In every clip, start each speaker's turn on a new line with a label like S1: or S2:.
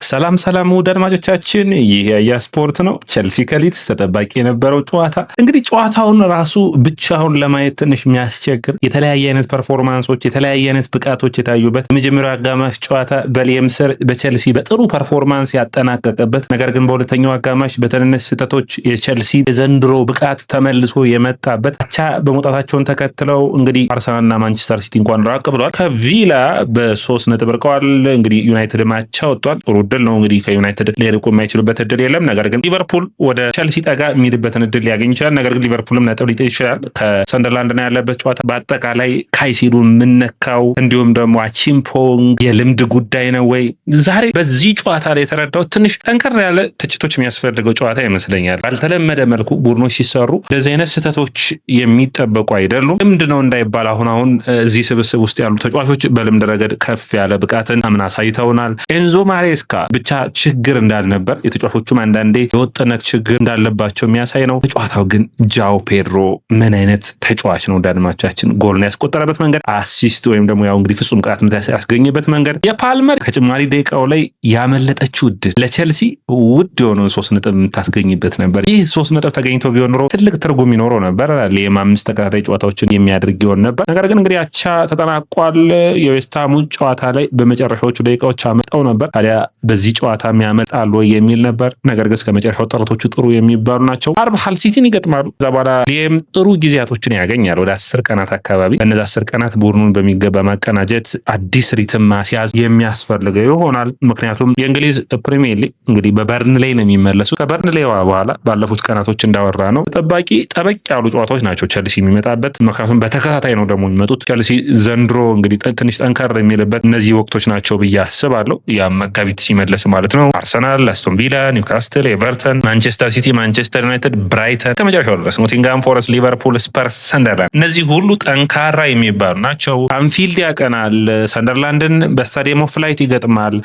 S1: ሰላም ውድ አድማጮቻችን፣ ይህ የያ ስፖርት ነው። ቸልሲ ከሊድስ ተጠባቂ የነበረው ጨዋታ እንግዲህ ጨዋታውን ራሱ ብቻውን ለማየት ትንሽ የሚያስቸግር የተለያየ አይነት ፐርፎርማንሶች የተለያየ አይነት ብቃቶች የታዩበት የመጀመሪያው አጋማሽ ጨዋታ በሊየም ስር በቸልሲ በጥሩ ፐርፎርማንስ ያጠናቀቀበት፣ ነገር ግን በሁለተኛው አጋማሽ በትንንሽ ስህተቶች የቸልሲ የዘንድሮ ብቃት ተመልሶ የመጣበት አቻ በመውጣታቸውን ተከትለው እንግዲህ አርሰናልና ማንቸስተር ሲቲ እንኳን ራቅ ብሏል። ከቪላ በ3 ነጥብ ርቀዋል። እንግዲህ ዩናይትድ ማቻ ወጥቷል። ጥሩ እድል ነው እንግዲህ ከዩናይትድ ሊርቁ የማይችሉበት እድል የለም። ነገር ግን ሊቨርፑል ወደ ቸልሲ ጠጋ የሚልበትን እድል ሊያገኝ ይችላል። ነገር ግን ሊቨርፑልም ነጥብ ሊጥል ይችላል ከሰንደርላንድ ነው ያለበት ጨዋታ። በአጠቃላይ ካይሴዶን ምነካው እንዲሁም ደግሞ አቺምፖንግ የልምድ ጉዳይ ነው ወይ? ዛሬ በዚህ ጨዋታ ላይ የተረዳው ትንሽ ጠንከር ያለ ትችቶች የሚያስፈልገው ጨዋታ ይመስለኛል። ባልተለመደ መልኩ ቡድኖች ሲሰሩ እንደዚህ አይነት ስህተቶች የሚጠበቁ አይደሉም። ልምድ ነው እንዳይባል አሁን እዚህ ስብስብ ውስጥ ያሉ ተጫዋቾች በልምድ ረገድ ከፍ ያለ ብቃትን አምና አሳይተውናል። ኤንዞ ማሬስካ ብቻ ችግር እንዳልነበር የተጫዋቾቹም አንዳንዴ የወጥነት ችግር እንዳለባቸው የሚያሳይ ነው። ጨዋታው ግን ጃኦ ፔድሮ ምን አይነት ተጫዋች ነው! ዳድማቻችን ጎልን ያስቆጠረበት መንገድ፣ አሲስት ወይም ደግሞ ያው እንግዲህ ፍጹም ቅጣት ምት ያስገኘበት መንገድ፣ የፓልመር ከጭማሪ ደቂቃው ላይ ያመለጠችው እድል ለቸልሲ ውድ የሆነ 3 ነጥብ የምታስገኝበት ነበር። ይህ 3 ነጥብ ተገኝቶ ቢሆን ኖሮ ትልቅ ትርጉም ይኖረው ነበር። ሌም 5 ተከታታይ ጨዋታዎችን የሚያደርግ ይሆን ነበር። ነገር ግን እንግዲህ አቻ ተጠናቋል። የዌስትሃሙ ጨዋታ ላይ በመጨረሻዎቹ ደቂቃዎች አመጣው ነበር። ታዲያ በዚህ ጨዋታ የሚያመጣል ወይ የሚል ነበር። ነገር ግን እስከ መጨረሻው ጥረቶቹ ጥሩ የሚባሉ ናቸው። አርብ ሃል ሲቲን ይገጥማሉ። ከዛ በኋላ ሊየም ጥሩ ጊዜያቶችን ያገኛል ወደ 10 ቀናት አካባቢ። በእነዚህ 10 ቀናት ቡድኑን በሚገባ ማቀናጀት፣ አዲስ ሪትም ማስያዝ የሚያስፈልገው ይሆናል። ምክንያቱም የእንግሊዝ ፕሪሚየር ሊግ እንግዲህ በበርንሌይ ነው የሚመለሱ። ከበርንሌይ በኋላ ባለፉት ቀናቶች እንዳወራ ነው ተጠባቂ ጠበቅ ያሉ ጨዋታዎች ናቸው ቸልሲ የሚመጣበት። ምክንያቱም በተከታታይ ነው ደግሞ የሚመጡት። ቸልሲ ዘንድሮ እንግዲህ ትንሽ ጠንከር የሚልበት እነዚህ ወቅቶች ናቸው ብዬ አስባለሁ። ያ መጋቢት ሲመለስ ማለት ነው። አርሰናል፣ አስቶን ቪላ፣ ኒውካስትል፣ ኤቨርተን፣ ማንቸስተር ሲቲ፣ ማንቸስተር ዩናይትድ፣ ብራይተን ከመጨረሻው ድረስ ኖቲንጋም ፎረስት፣ ሊቨርፑል፣ ስፐርስ፣ ሰንደርላንድ እነዚህ ሁሉ ጠንካራ የሚባሉ ናቸው። አንፊልድ ያቀናል። ሰንደርላንድን በስታዲየም ኦፍ ላይት ይገጥማል።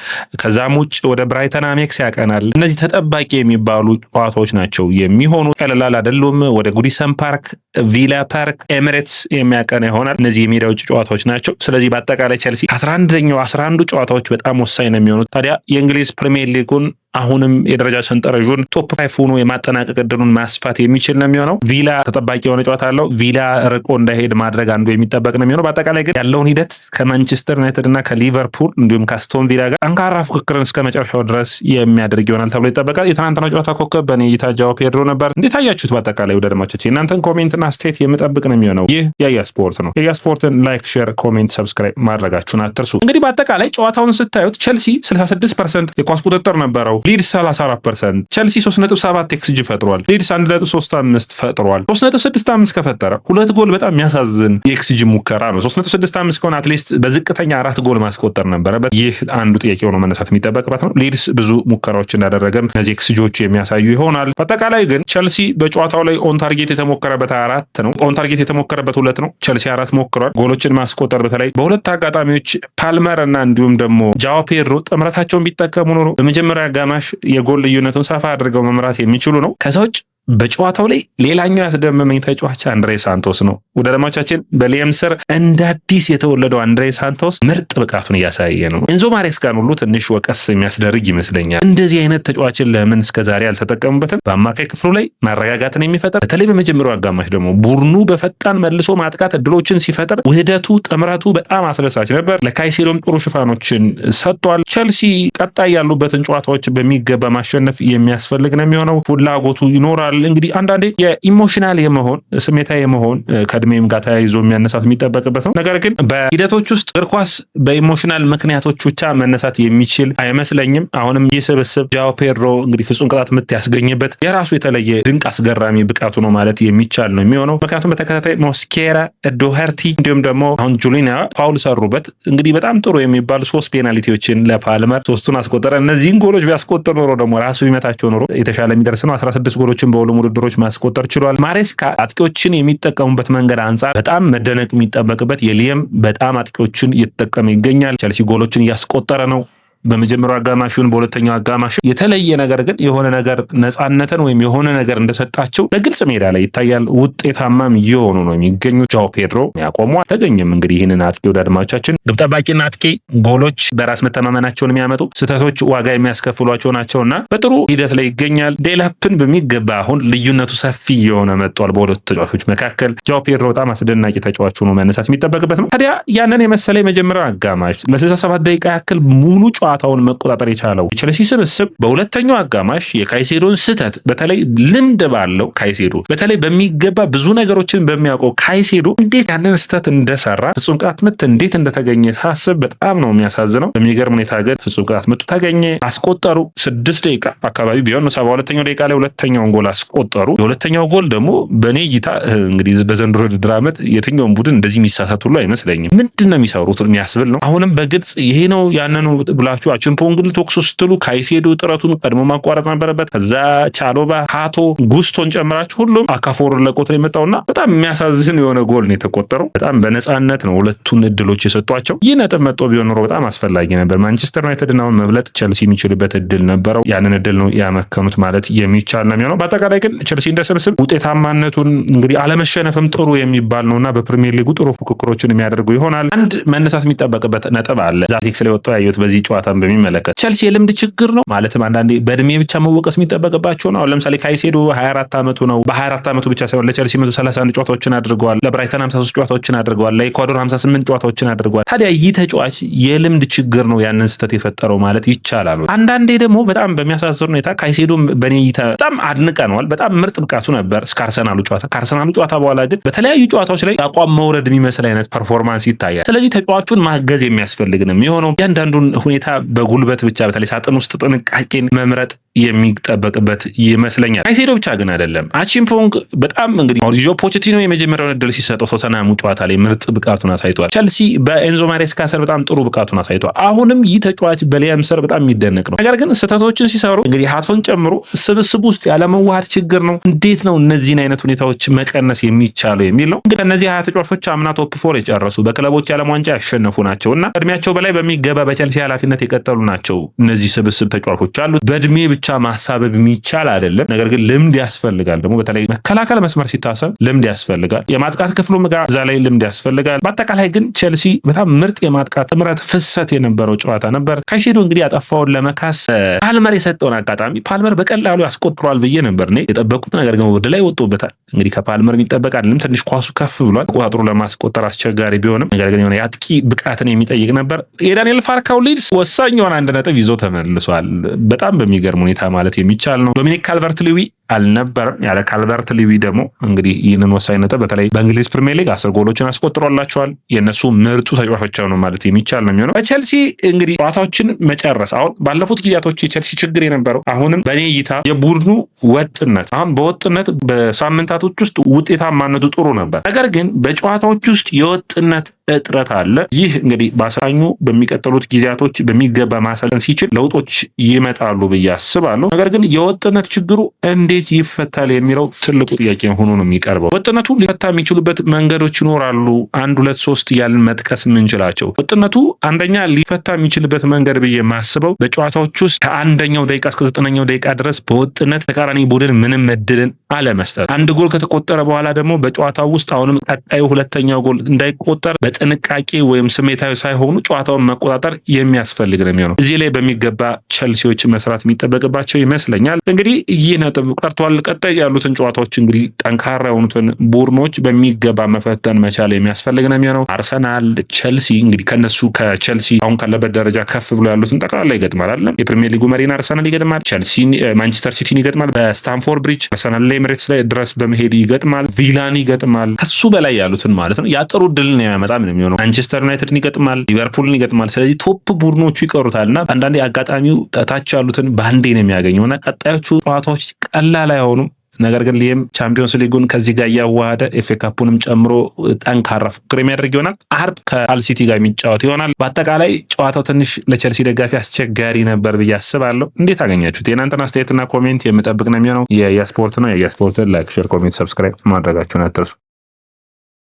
S1: ከዛም ውጭ ወደ ብራይተን አሜክስ ያቀናል። እነዚህ ተጠባቂ የሚባሉ ጨዋታዎች ናቸው የሚሆኑ። ቀላል አይደሉም። ወደ ጉዲሰን ፓርክ፣ ቪላ ፓርክ፣ ኤሚሬትስ የሚያቀና ይሆናል። እነዚህ የሜዳ ውጭ ጨዋታዎች ናቸው። ስለዚህ በአጠቃላይ ቸልሲ ከ11ዱ ጨዋታዎች በጣም ወሳኝ ነው የሚሆኑት። ታዲያ የእንግሊዝ ፕሪሚየር ሊጉን አሁንም የደረጃ ሰንጠረዡን ቶፕ 5 ሆኖ የማጠናቀቅ እድሉን ማስፋት የሚችል ነው የሚሆነው። ቪላ ተጠባቂ የሆነ ጨዋታ አለው። ቪላ ርቆ እንዳይሄድ ማድረግ አንዱ የሚጠበቅ ነው የሚሆነው። በአጠቃላይ ግን ያለውን ሂደት ከማንቸስተር ዩናይትድ እና ከሊቨርፑል እንዲሁም ከአስቶን ቪላ ጋር ጠንካራ ፉክክርን እስከ መጨረሻው ድረስ የሚያደርግ ይሆናል ተብሎ ይጠበቃል። የትናንትናው ጨዋታ ኮከብ በእኔ እይታ ጃኦ ፔድሮ ነበር። እንዴት አያችሁት? በአጠቃላይ ወደ አድማጮች እናንተን ኮሜንትና አስተያየት የምጠብቅ ነው የሚሆነው። ይህ የያ ስፖርት ነው። የያ ስፖርትን ላይክ፣ ሼር፣ ኮሜንት፣ ሰብስክራይብ ማድረጋችሁን አትርሱ። እንግዲህ በአጠቃላይ ጨዋታውን ስታዩት ቸልሲ 66% የኳስ ቁጥጥር ነበረው። ሊድስ 34%። ቸልሲ 3.7 ኤክስጂ ፈጥሯል። ሊድስ 1.35 ፈጥሯል። 3.65 ከፈጠረ 2 ጎል በጣም የሚያሳዝን የኤክስጂ ሙከራ ነው። 3.65 ከሆነ አትሊስት በዝቅተኛ 4 ጎል ማስቆጠር ነበረበት። ይህ አንዱ ጥያቄ ሆኖ መነሳት የሚጠበቅበት ነው። ሊድስ ብዙ ሙከራዎች እንዳደረገም እነዚህ ኤክስጂዎች የሚያሳዩ ይሆናል። በአጠቃላይ ግን ቸልሲ በጨዋታው ላይ ኦን ታርጌት የተሞከረበት 4 ነው። ኦን ታርጌት የተሞከረበት 2 ነው። ቸልሲ 4 ሞክሯል። ጎሎችን ማስቆጠር በተለይ በሁለት አጋጣሚዎች ፓልመር እና እንዲሁም ደግሞ ጃኦ ፔድሮ ጥምረታቸውን ቢጠቀሙ ኖሮ በመጀመሪያ አጋማሽ የጎል ልዩነቱን ሰፋ አድርገው መምራት የሚችሉ ነው። ከዛ ውጭ በጨዋታው ላይ ሌላኛው ያስደመመኝ ተጫዋች አንድሬ ሳንቶስ ነው። ወደ ደማቻችን በሊየም ስር እንደ አዲስ የተወለደው አንድሬ ሳንቶስ ምርጥ ብቃቱን እያሳየ ነው። ኤንዞ ማሬስካን ሁሉ ትንሽ ወቀስ የሚያስደርግ ይመስለኛል። እንደዚህ አይነት ተጫዋችን ለምን እስከዛሬ አልተጠቀሙበትም? በአማካይ ክፍሉ ላይ ማረጋጋትን የሚፈጠር በተለይ በመጀመሪያው አጋማሽ ደግሞ ቡድኑ በፈጣን መልሶ ማጥቃት እድሎችን ሲፈጥር ውህደቱ፣ ጥምረቱ በጣም አስደሳች ነበር። ለካይሴዶም ጥሩ ሽፋኖችን ሰጥቷል። ቸልሲ ቀጣይ ያሉበትን ጨዋታዎች በሚገባ ማሸነፍ የሚያስፈልግ ነው የሚሆነው። ፍላጎቱ ይኖራል። እንግዲህ አንዳንዴ የኢሞሽናል የመሆን ስሜታዊ የመሆን ከእድሜም ጋር ተያይዞ የሚያነሳት የሚጠበቅበት ነው። ነገር ግን በሂደቶች ውስጥ እግር ኳስ በኢሞሽናል ምክንያቶች ብቻ መነሳት የሚችል አይመስለኝም። አሁንም ይህ ስብስብ ጃኦ ፔድሮ እንግዲህ ፍጹም ቅጣት ምት ያስገኝበት የራሱ የተለየ ድንቅ አስገራሚ ብቃቱ ነው ማለት የሚቻል ነው የሚሆነው። ምክንያቱም በተከታታይ ሞስኬራ፣ ዶሄርቲ እንዲሁም ደግሞ አሁን ጁሊና ፋውል ሰሩበት። እንግዲህ በጣም ጥሩ የሚባሉ 3 ፔናልቲዎችን ለፓልመር 3ቱን አስቆጠረ። እነዚህን ጎሎች ቢያስቆጥር ኖሮ ደግሞ ራሱ ቢመታቸው ኖሮ የተሻለ የሚደርስ ነው። 16 ጎሎችን በሁሉም ውድድሮች ማስቆጠር ችሏል። ማሬስካ አጥቂዎችን የሚጠቀሙበት መንገድ አንጻር በጣም መደነቅ የሚጠበቅበት፣ የሊየም በጣም አጥቂዎችን እየተጠቀመ ይገኛል። ቸልሲ ጎሎችን እያስቆጠረ ነው። በመጀመሪያው አጋማሹን በሁለተኛው አጋማሽ የተለየ ነገር ግን የሆነ ነገር ነፃነትን ወይም የሆነ ነገር እንደሰጣቸው በግልጽ ሜዳ ላይ ይታያል። ውጤታማም እየሆኑ ነው የሚገኙት። ጃው ፔድሮ ያቆሙ አልተገኘም። እንግዲህ ይህንን አጥቂ ወደ አድማጮቻችን ግብ ጠባቂና አጥቂ ጎሎች በራስ መተማመናቸውን የሚያመጡ ስህተቶች ዋጋ የሚያስከፍሏቸው ናቸውና በጥሩ ሂደት ላይ ይገኛል። ዴላፕን በሚገባ አሁን ልዩነቱ ሰፊ የሆነ መጥቷል በሁለቱ ተጫዋቾች መካከል። ጃው ፔድሮ በጣም አስደናቂ ተጫዋች ሆኖ መነሳት የሚጠበቅበት ነው። ታዲያ ያንን የመሰለ የመጀመሪያው አጋማሽ ለ67 ደቂቃ ያክል ሙሉ ጨዋታውን መቆጣጠር የቻለው የቸልሲ ስብስብ በሁለተኛው አጋማሽ የካይሴዶን ስህተት በተለይ ልምድ ባለው ካይሴዶ በተለይ በሚገባ ብዙ ነገሮችን በሚያውቀው ካይሴዶ እንዴት ያንን ስህተት እንደሰራ ፍጹም ቅጣት ምት እንዴት እንደተገኘ ሳስብ በጣም ነው የሚያሳዝነው። በሚገርም ሁኔታ ግን ፍጹም ቅጣት ምቱ ተገኘ፣ አስቆጠሩ። 6 ደቂቃ አካባቢ ቢሆን 72ኛው ደቂቃ ላይ ሁለተኛውን ጎል አስቆጠሩ። የሁለተኛው ጎል ደግሞ በኔ እይታ እንግዲህ በዘንድሮ ውድድር ዓመት የትኛውም ቡድን እንደዚህ የሚሳሳት ሁሉ አይመስለኝም። ምንድን ነው የሚሰሩት የሚያስብል ነው። አሁንም በግልጽ ይሄ ነው ያንኑ ብላችሁ አችምፖንግል ቶክሶ ስትሉ ካይሴዶ ጥረቱን ቀድሞ ማቋረጥ ነበረበት። ከዛ ቻሎባ፣ ሃቶ፣ ጉስቶን ጨምራችሁ ሁሉም አካፎር ለቆት ነው የመጣውና በጣም የሚያሳዝን የሆነ ጎል ነው የተቆጠረው። በጣም በነፃነት ነው ሁለቱን እድሎች የሰጧቸው። ይህ ነጥብ መጥቶ ቢሆን ኖሮ በጣም አስፈላጊ ነበር። ማንቸስተር ዩናይትድን አሁን መብለጥ ቸልሲ የሚችልበት እድል ነበረው። ያንን እድል ነው ያመከኑት ማለት የሚቻል ነው የሚሆነው። በአጠቃላይ ግን ቸልሲ እንደስብስብ ውጤታማነቱን እንግዲህ አለመሸነፍም ጥሩ የሚባል ነውና በፕሪሚየር ሊጉ ጥሩ ፉክክሮችን የሚያደርጉ ይሆናል። አንድ መነሳት የሚጠበቅበት ነጥብ አለ። ዛቴክስ ላይ ወጥቶ ያዩት በዚህ ጨዋታን በሚመለከት ቸልሲ የልምድ ችግር ነው ማለትም አንዳንዴ በእድሜ ብቻ መወቀስ የሚጠበቅባቸው ነው። አሁን ለምሳሌ ካይሴዶ 24 ዓመቱ ነው። በ24 ዓመቱ ብቻ ሳይሆን ለቸልሲ 131 ጨዋታዎችን አድርገዋል። ለብራይተን 53 ጨዋታዎችን አድርገዋል። ለኢኳዶር 58 ጨዋታዎችን አድርገዋል። ታዲያ ይህ ተጫዋች የልምድ ችግር ነው ያንን ስህተት የፈጠረው ማለት ይቻላል። አንዳንዴ ደግሞ በጣም በሚያሳዝን ሁኔታ ካይሴዶ በኔ እይታ በጣም አድንቀነዋል። በጣም ምርጥ ብቃቱ ነበር እስከ አርሰናሉ ጨዋታ። ከአርሰናሉ ጨዋታ በኋላ ግን በተለያዩ ጨዋታዎች ላይ አቋም መውረድ የሚመስል አይነት ፐርፎርማንስ ይታያል። ስለዚህ ተጫዋቹን ማገዝ የሚያስፈልግ ነው የሚሆነው። እያንዳንዱን ሁኔታ በጉልበት ብቻ በተለይ ሳጥን ውስጥ ጥንቃቄን መምረጥ የሚጠበቅበት ይመስለኛል። ካይሴዶ ብቻ ግን አይደለም። አቺምፖንግ በጣም እንግዲህ ማውሪዚዮ ፖቼቲኖ የመጀመሪያውን እድል ሲሰጠው ቶተንሃሙ ጨዋታ ላይ ምርጥ ብቃቱን አሳይቷል። ቸልሲ በኤንዞ ማሬስካ ስር በጣም ጥሩ ብቃቱን አሳይቷል። አሁንም ይህ ተጫዋች በሊያም ስር በጣም የሚደነቅ ነው። ነገር ግን ስህተቶችን ሲሰሩ እንግዲህ ሃቶን ጨምሮ ስብስብ ውስጥ ያለመዋሃድ ችግር ነው። እንዴት ነው እነዚህን አይነት ሁኔታዎች መቀነስ የሚቻለው የሚል ነው። እንግዲህ እነዚህ 20 ተጫዋቾች አምና ቶፕ 4 የጨረሱ በክለቦች የዓለም ዋንጫ ያሸነፉ ናቸውና እድሜያቸው በላይ በሚገባ በቸልሲ ኃላፊነት የቀጠሉ ናቸው። እነዚህ ስብስብ ተጫዋቾች አሉ። በእድሜ ብቻ ማሳበብ የሚቻል አይደለም። ነገር ግን ልምድ ያስፈልጋል። ደግሞ በተለይ መከላከል መስመር ሲታሰብ ልምድ ያስፈልጋል። የማጥቃት ክፍሉ ጋር እዛ ላይ ልምድ ያስፈልጋል። በአጠቃላይ ግን ቸልሲ በጣም ምርጥ የማጥቃት ጥምረት ፍሰት የነበረው ጨዋታ ነበር። ካይሴዶ እንግዲህ ያጠፋውን ለመካስ ፓልመር የሰጠውን አጋጣሚ ፓልመር በቀላሉ ያስቆጥሯል ብዬ ነበር እኔ የጠበቁት። ነገር ግን ወደ ላይ ወጥቶበታል። እንግዲህ ከፓልመር የሚጠበቅ አይደለም። ትንሽ ኳሱ ከፍ ብሏል። ቁጥጥሩ ለማስቆጠር አስቸጋሪ ቢሆንም ነገር ግን የሆነ የአጥቂ ብቃትን የሚጠይቅ ነበር። የዳንኤል ፋርካው ሊድስ ወሳኝ የሆነ 1 ነጥብ ይዞ ተመልሷል። በጣም በሚገርም ሁኔታ ማለት የሚቻል ነው። ዶሚኒክ ካልቨርት ሊዊ አልነበረም። ያለ ካልቨርት ሊዊ ደግሞ እንግዲህ ይህንን ወሳኝ ነጥብ በተለይ በእንግሊዝ ፕሪሚየር ሊግ 10 ጎሎችን አስቆጥሮላቸዋል። የእነሱ ምርጡ ተጫዋቾች ነው ማለት የሚቻል ነው የሚሆነው። በቸልሲ እንግዲህ ጨዋታዎችን መጨረስ አሁን ባለፉት ጊዜያቶች የቸልሲ ችግር የነበረው አሁንም በእኔ እይታ የቡድኑ ወጥነት፣ አሁን በወጥነት በሳምንታቶች ውስጥ ውጤታማነቱ ጥሩ ነበር። ነገር ግን በጨዋታዎች ውስጥ የወጥነት እጥረት አለ። ይህ እንግዲህ በአሰልጣኙ በሚቀጥሉት ጊዜያቶች በሚገባ ማሰልጠን ሲችል ለውጦች ይመጣሉ ብዬ አስባለሁ። ነገር ግን የወጥነት ችግሩ እንዴት ይፈታል የሚለው ትልቁ ጥያቄ ሆኖ ነው የሚቀርበው። ወጥነቱ ሊፈታ የሚችሉበት መንገዶች ይኖራሉ። 1 2 3 እያልን መጥቀስ የምንችላቸው። ወጥነቱ አንደኛ ሊፈታ የሚችልበት መንገድ ብዬ የማስበው በጨዋታዎች ውስጥ ከ1ኛው ደቂቃ እስከ 9ኛው ደቂቃ ድረስ በወጥነት ተቃራኒ ቡድን ምንም እድልን አለመስጠት። 1 ጎል ከተቆጠረ በኋላ ደግሞ በጨዋታው ውስጥ አሁንም ቀጣዩ 2ኛው ጎል እንዳይቆጠር በጥንቃቄ ወይም ስሜታዊ ሳይሆኑ ጨዋታውን መቆጣጠር የሚያስፈልግ ነው የሚሆነው። እዚህ ላይ በሚገባ ቸልሲዎች መስራት የሚጠበቅባቸው ይመስለኛል። እንግዲህ ይህ ነጥብ ቀርቷል። ቀጣይ ያሉትን ጨዋታዎች እንግዲህ ጠንካራ የሆኑትን ቡድኖች በሚገባ መፈተን መቻል የሚያስፈልግ ነው የሚሆነው። አርሰናል፣ ቸልሲ እንግዲህ ከነሱ ከቸልሲ አሁን ካለበት ደረጃ ከፍ ብሎ ያሉትን ጠቅላላ ይገጥማል አይደለም። የፕሪሚየር ሊጉ መሪና አርሰናል ይገጥማል። ቸልሲን፣ ማንቸስተር ሲቲን ይገጥማል። በስታንፎርድ ብሪጅ አርሰናል ኤሚሬትስ ላይ ድረስ በመሄድ ይገጥማል። ቪላን ይገጥማል። ከሱ በላይ ያሉትን ማለት ነው ያጥሩ ድልን ያመጣ ምን የሚሆነው ማንቸስተር ዩናይትድን ይገጥማል። ሊቨርፑልን ይገጥማል። ስለዚህ ቶፕ ቡድኖቹ ይቀሩታልና አንዳንዴ አጋጣሚው ታች ያሉትን ባንዴ ነው የሚያገኘውና ቀጣዮቹ ጨዋታዎች ቀላል አይሆኑም። ነገር ግን ሊየም ቻምፒዮንስ ሊጉን ከዚህ ጋር እያዋሃደ ኤፍኤ ካፑንም ጨምሮ ጠንካራ ፉክክር የሚያደርግ ይሆናል። አርብ ከአልሲቲ ጋር የሚጫወት ይሆናል። በአጠቃላይ ጨዋታው ትንሽ ለቸልሲ ደጋፊ አስቸጋሪ ነበር ብዬ አስባለሁ። እንዴት አገኛችሁት? የእናንተን አስተያየትና ኮሜንት የምጠብቅ ነው የሚሆነው። የያስፖርት ነው። የያስፖርትን ላይክ፣ ሼር፣ ኮሜንት፣ ሰብስክራይብ ማድረጋችሁን አትርሱ።